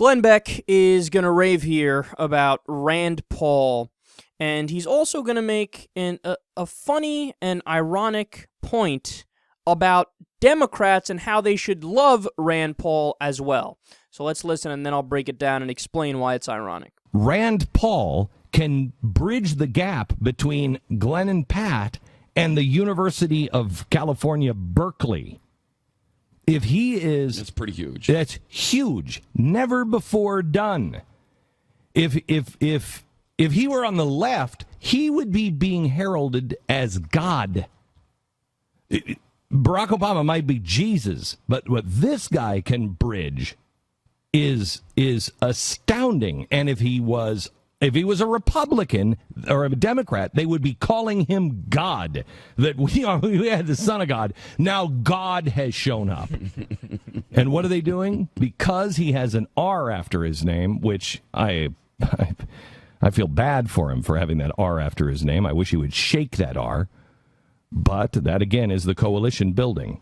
Glenn Beck is going to rave here about Rand Paul, and he's also going to make a funny and ironic point about Democrats and how they should love Rand Paul as well. So let's listen, and then I'll break it down and explain why it's ironic. Rand Paul can bridge the gap between Glenn and Pat and the University of California, Berkeley. If he is... That's pretty huge. That's huge. Never before done. If he were on the left, he would be being heralded as God. Barack Obama might be Jesus, but what this guy can bridge is astounding. And if he was a Republican or a Democrat, they would be calling him God. That we had the Son of God. Now God has shown up. And what are they doing? Because he has an R after his name, which I feel bad for him for having that R after his name. I wish he would shake that R. But that, again, is the coalition building.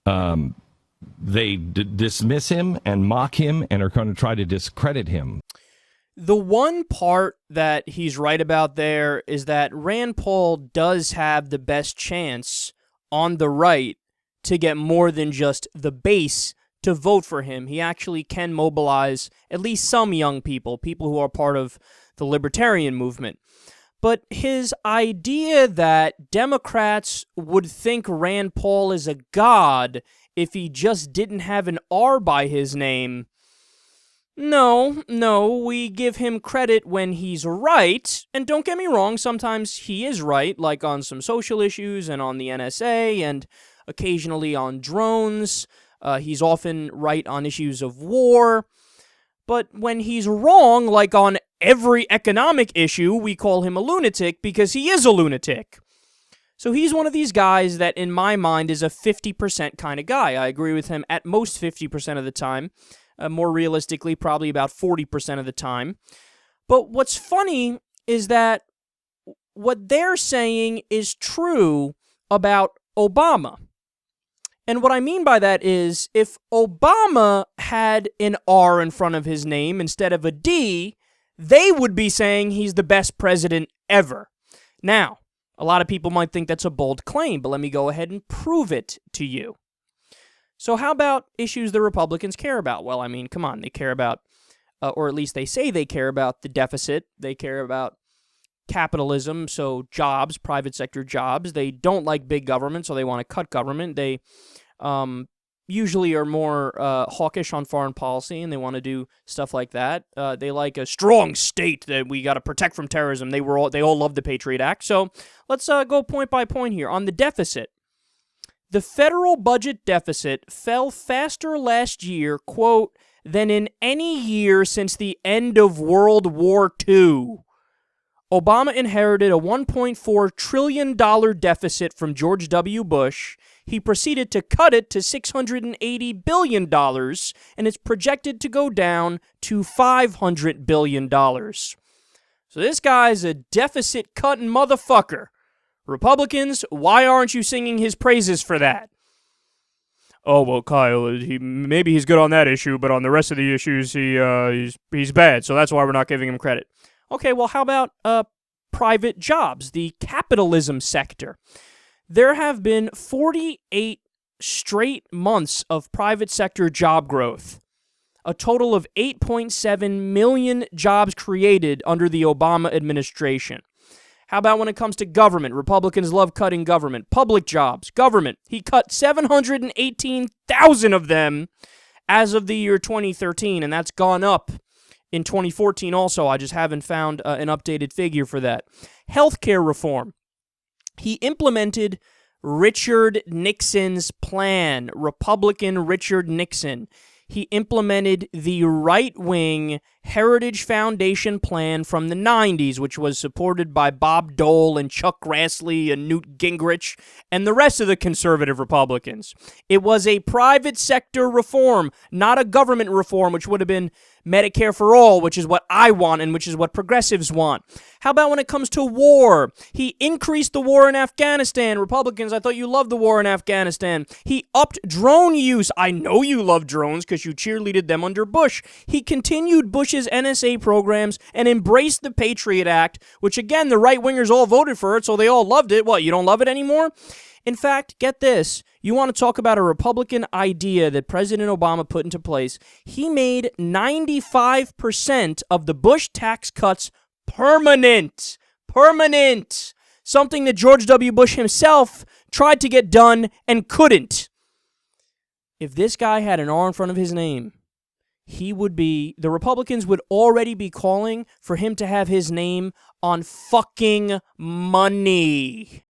They dismiss him and mock him and are going to try to discredit him. The one part that he's right about there is that Rand Paul does have the best chance on the right to get more than just the base to vote for him. He actually can mobilize at least some young people who are part of the libertarian movement. But his idea that Democrats would think Rand Paul is a god if he just didn't have an R by his name, no, we give him credit when he's right. And don't get me wrong, sometimes he is right, like on some social issues and on the NSA and occasionally on drones. He's often right on issues of war. But when he's wrong, like on every economic issue, we call him a lunatic because he is a lunatic. So he's one of these guys that, in my mind, is a 50% kind of guy. I agree with him at most 50% of the time. More realistically, probably about 40% of the time. But what's funny is that what they're saying is true about Obama. And what I mean by that is, if Obama had an R in front of his name instead of a D, they would be saying he's the best president ever. Now, a lot of people might think that's a bold claim, but let me go ahead and prove it to you. So how about issues the Republicans care about? Well, I mean, come on, they care about, or at least they say they care about the deficit. They care about capitalism, so jobs, private sector jobs. They don't like big government, so they want to cut government. They usually are more hawkish on foreign policy, and they want to do stuff like that. They like a strong state that we got to protect from terrorism. They all love the Patriot Act. So let's go point by point here. On the deficit, the federal budget deficit fell faster last year, quote, than in any year since the end of World War II. Obama inherited a $1.4 trillion deficit from George W. Bush. He proceeded to cut it to $680 billion, and it's projected to go down to $500 billion. So this guy's a deficit-cutting motherfucker. Republicans, why aren't you singing his praises for that? Oh, well, Kyle, maybe he's good on that issue, but on the rest of the issues, he's bad, so that's why we're not giving him credit. Okay, well, how about private jobs, the capitalism sector? There have been 48 straight months of private sector job growth, a total of 8.7 million jobs created under the Obama administration. How about when it comes to government? Republicans love cutting government. Public jobs, government. He cut 718,000 of them as of the year 2013, and that's gone up in 2014 also. I just haven't found an updated figure for that. Healthcare reform. He implemented Richard Nixon's plan, Republican Richard Nixon. He implemented the right-wing Heritage Foundation plan from the 90s, which was supported by Bob Dole and Chuck Grassley and Newt Gingrich and the rest of the conservative Republicans. It was a private sector reform, not a government reform, which would have been Medicare for all, which is what I want and which is what progressives want. How about when it comes to war? He increased the war in Afghanistan. Republicans, I thought you loved the war in Afghanistan. He upped drone use. I know you love drones because you cheerleaded them under Bush. He continued Bush's NSA programs and embraced the Patriot Act, which again, the right-wingers all voted for it, so they all loved it. What, you don't love it anymore? In fact, get this. You want to talk about a Republican idea that President Obama put into place. He made 95% of the Bush tax cuts permanent. Permanent. Something that George W. Bush himself tried to get done and couldn't. If this guy had an R in front of his name, the Republicans would already be calling for him to have his name on fucking money.